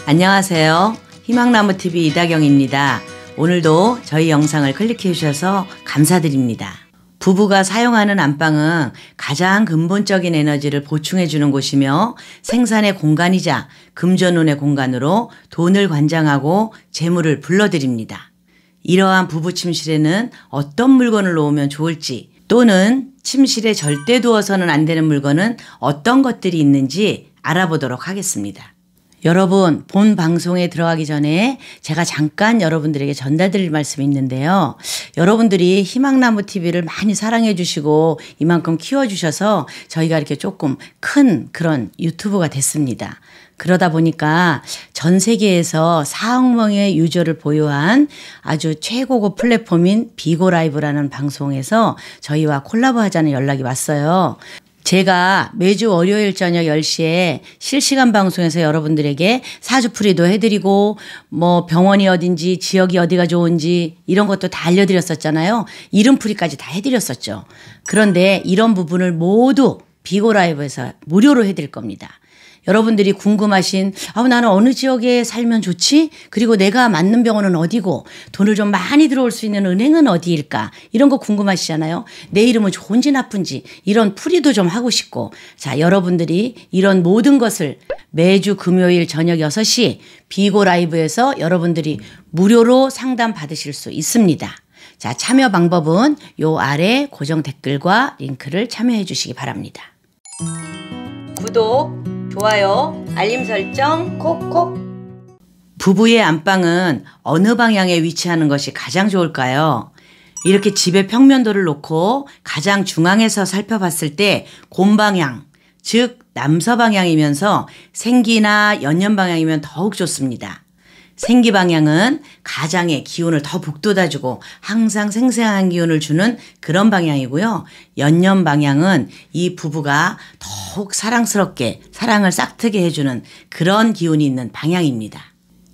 안녕하세요. 희망나무TV 이다경입니다. 오늘도 저희 영상을 클릭해 주셔서 감사드립니다. 부부가 사용하는 안방은 가장 근본적인 에너지를 보충해 주는 곳이며 생산의 공간이자 금전운의 공간으로 돈을 관장하고 재물을 불러들입니다. 이러한 부부 침실에는 어떤 물건을 놓으면 좋을지, 또는 침실에 절대 두어서는 안 되는 물건은 어떤 것들이 있는지 알아보도록 하겠습니다. 여러분, 본 방송에 들어가기 전에 제가 잠깐 여러분들에게 전달드릴 말씀이 있는데요. 여러분들이 희망나무TV를 많이 사랑해 주시고 이만큼 키워주셔서 저희가 이렇게 조금 큰 그런 유튜브가 됐습니다. 그러다 보니까 전 세계에서 4억 명의 유저를 보유한 아주 최고급 플랫폼인 비고라이브라는 방송에서 저희와 콜라보하자는 연락이 왔어요. 제가 매주 월요일 저녁 10시에 실시간 방송에서 여러분들에게 사주풀이도 해드리고 병원이 어딘지 지역이 어디가 좋은지 이런 것도 다 알려드렸었잖아요. 이름풀이까지 다 해드렸었죠. 그런데 이런 부분을 모두 비고라이브에서 무료로 해드릴 겁니다. 여러분들이 궁금하신 나는 어느 지역에 살면 좋지? 그리고 내가 맞는 병원은 어디고 돈을 좀 많이 들어올 수 있는 은행은 어디일까? 이런 거 궁금하시잖아요. 내 이름은 좋은지 나쁜지 이런 풀이도 좀 하고 싶고, 자, 여러분들이 이런 모든 것을 매주 금요일 저녁 6시 비고라이브에서 여러분들이 무료로 상담 받으실 수 있습니다. 자, 참여 방법은 요 아래 고정 댓글과 링크를 참여해 주시기 바랍니다. 구독, 좋아요, 알림 설정 콕콕. 부부의 안방은 어느 방향에 위치하는 것이 가장 좋을까요? 이렇게 집의 평면도를 놓고 가장 중앙에서 살펴봤을 때 곰방향, 즉 남서방향이면서 생기나 연년 방향이면 더욱 좋습니다. 생기 방향은 가장의 기운을 더 북돋아주고 항상 생생한 기운을 주는 그런 방향이고요. 연년 방향은 이 부부가 더욱 사랑스럽게 사랑을 싹트게 해주는 그런 기운이 있는 방향입니다.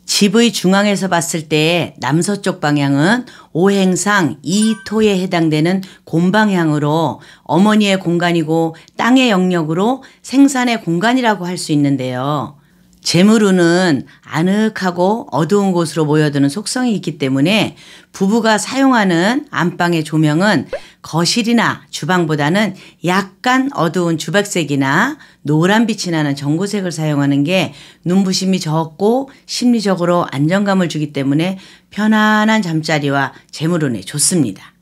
집의 중앙에서 봤을 때 남서쪽 방향은 오행상 이토에 해당되는 곰방향으로 어머니의 공간이고 땅의 영역으로 생산의 공간이라고 할 수 있는데요. 재물운은 아늑하고 어두운 곳으로 모여드는 속성이 있기 때문에 부부가 사용하는 안방의 조명은 거실이나 주방보다는 약간 어두운 주백색이나 노란빛이 나는 전구색을 사용하는 게 눈부심이 적고 심리적으로 안정감을 주기 때문에 편안한 잠자리와 재물운에 좋습니다.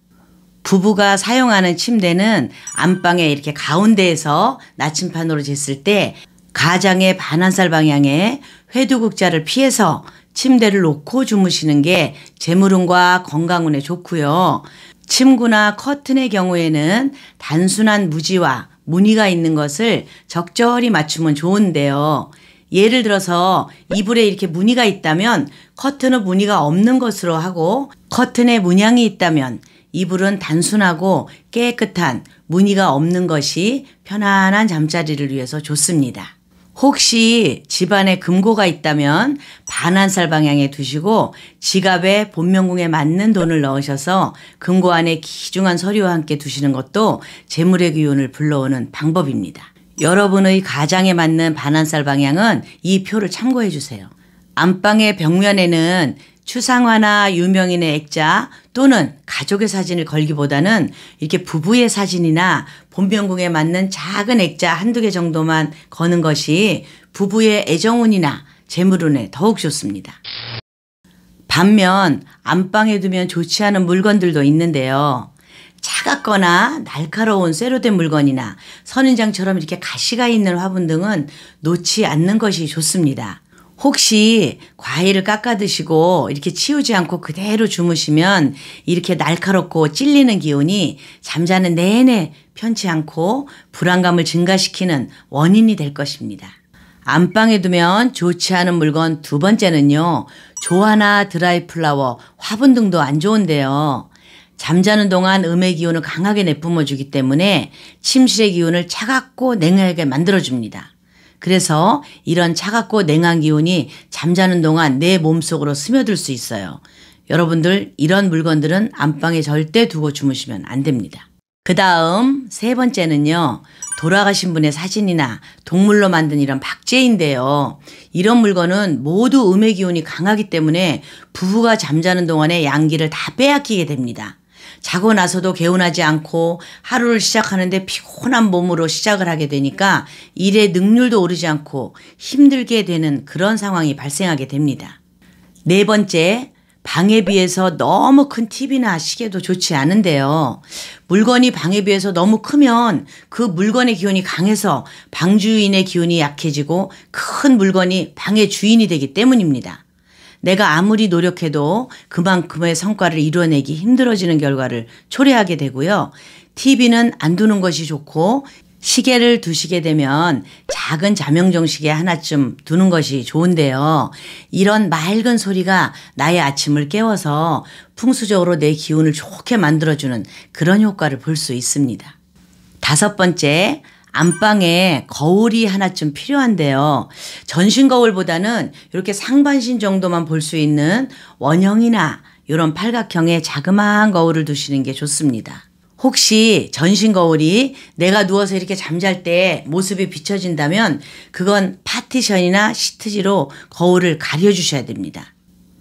부부가 사용하는 침대는 안방의 이렇게 가운데에서 나침판으로 쟀을 때 가장의 반환살 방향에 회두극자를 피해서 침대를 놓고 주무시는 게 재물운과 건강운에 좋고요. 침구나 커튼의 경우에는 단순한 무지와 무늬가 있는 것을 적절히 맞추면 좋은데요. 예를 들어서 이불에 이렇게 무늬가 있다면 커튼은 무늬가 없는 것으로 하고, 커튼에 문양이 있다면 이불은 단순하고 깨끗한 무늬가 없는 것이 편안한 잠자리를 위해서 좋습니다. 혹시 집안에 금고가 있다면 반환살 방향에 두시고 지갑에 본명궁에 맞는 돈을 넣으셔서 금고 안에 귀중한 서류와 함께 두시는 것도 재물의 기운을 불러오는 방법입니다. 여러분의 가장에 맞는 반환살 방향은 이 표를 참고해 주세요. 안방의 벽면에는 추상화나 유명인의 액자 또는 가족의 사진을 걸기보다는 이렇게 부부의 사진이나 본명궁에 맞는 작은 액자 한두 개 정도만 거는 것이 부부의 애정운이나 재물운에 더욱 좋습니다. 반면 안방에 두면 좋지 않은 물건들도 있는데요. 차갑거나 날카로운 쇠로 된 물건이나 선인장처럼 이렇게 가시가 있는 화분 등은 놓지 않는 것이 좋습니다. 혹시 과일을 깎아 드시고 이렇게 치우지 않고 그대로 주무시면 이렇게 날카롭고 찔리는 기운이 잠자는 내내 편치 않고 불안감을 증가시키는 원인이 될 것입니다. 안방에 두면 좋지 않은 물건 두 번째는요. 조화나 드라이 플라워, 화분 등도 안 좋은데요. 잠자는 동안 음의 기운을 강하게 내뿜어 주기 때문에 침실의 기운을 차갑고 냉하게 만들어줍니다. 그래서 이런 차갑고 냉한 기운이 잠자는 동안 내 몸속으로 스며들 수 있어요. 여러분들 이런 물건들은 안방에 절대 두고 주무시면 안 됩니다. 그 다음 세 번째는요. 돌아가신 분의 사진이나 동물로 만든 이런 박제인데요. 이런 물건은 모두 음의 기운이 강하기 때문에 부부가 잠자는 동안에 양기를 다 빼앗기게 됩니다. 자고 나서도 개운하지 않고 하루를 시작하는데 피곤한 몸으로 시작을 하게 되니까 일의 능률도 오르지 않고 힘들게 되는 그런 상황이 발생하게 됩니다. 네 번째, 방에 비해서 너무 큰 TV나 시계도 좋지 않은데요. 물건이 방에 비해서 너무 크면 그 물건의 기운이 강해서 방 주인의 기운이 약해지고 큰 물건이 방의 주인이 되기 때문입니다. 내가 아무리 노력해도 그만큼의 성과를 이뤄내기 힘들어지는 결과를 초래하게 되고요. TV는 안 두는 것이 좋고 시계를 두시게 되면 작은 자명종 시계 하나쯤 두는 것이 좋은데요. 이런 맑은 소리가 나의 아침을 깨워서 풍수적으로 내 기운을 좋게 만들어주는 그런 효과를 볼 수 있습니다. 다섯 번째, 안방에 거울이 하나쯤 필요한데요. 전신 거울보다는 이렇게 상반신 정도만 볼 수 있는 원형이나 이런 팔각형의 자그마한 거울을 두시는 게 좋습니다. 혹시 전신 거울이 내가 누워서 이렇게 잠잘 때 모습이 비춰진다면 그건 파티션이나 시트지로 거울을 가려주셔야 됩니다.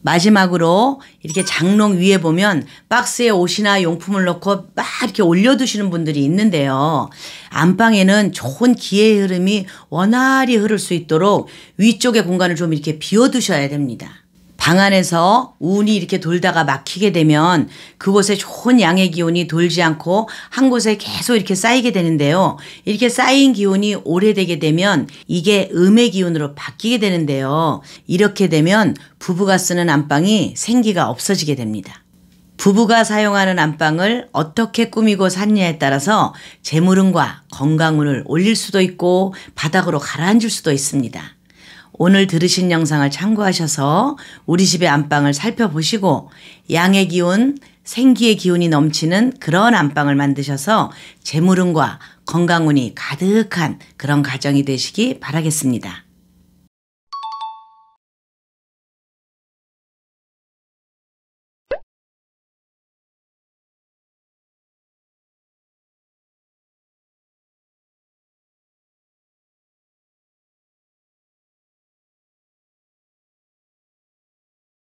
마지막으로 이렇게 장롱 위에 보면 박스에 옷이나 용품을 넣고 막 이렇게 올려두시는 분들이 있는데요. 안방에는 좋은 기의 흐름이 원활히 흐를 수 있도록 위쪽의 공간을 좀 이렇게 비워두셔야 됩니다. 방 안에서 운이 이렇게 돌다가 막히게 되면 그곳에 좋은 양의 기운이 돌지 않고 한 곳에 계속 이렇게 쌓이게 되는데요. 이렇게 쌓인 기운이 오래되게 되면 이게 음의 기운으로 바뀌게 되는데요. 이렇게 되면 부부가 쓰는 안방이 생기가 없어지게 됩니다. 부부가 사용하는 안방을 어떻게 꾸미고 샀냐에 따라서 재물운과 건강운을 올릴 수도 있고 바닥으로 가라앉을 수도 있습니다. 오늘 들으신 영상을 참고하셔서 우리 집의 안방을 살펴보시고 양의 기운, 생기의 기운이 넘치는 그런 안방을 만드셔서 재물운과 건강운이 가득한 그런 가정이 되시기 바라겠습니다.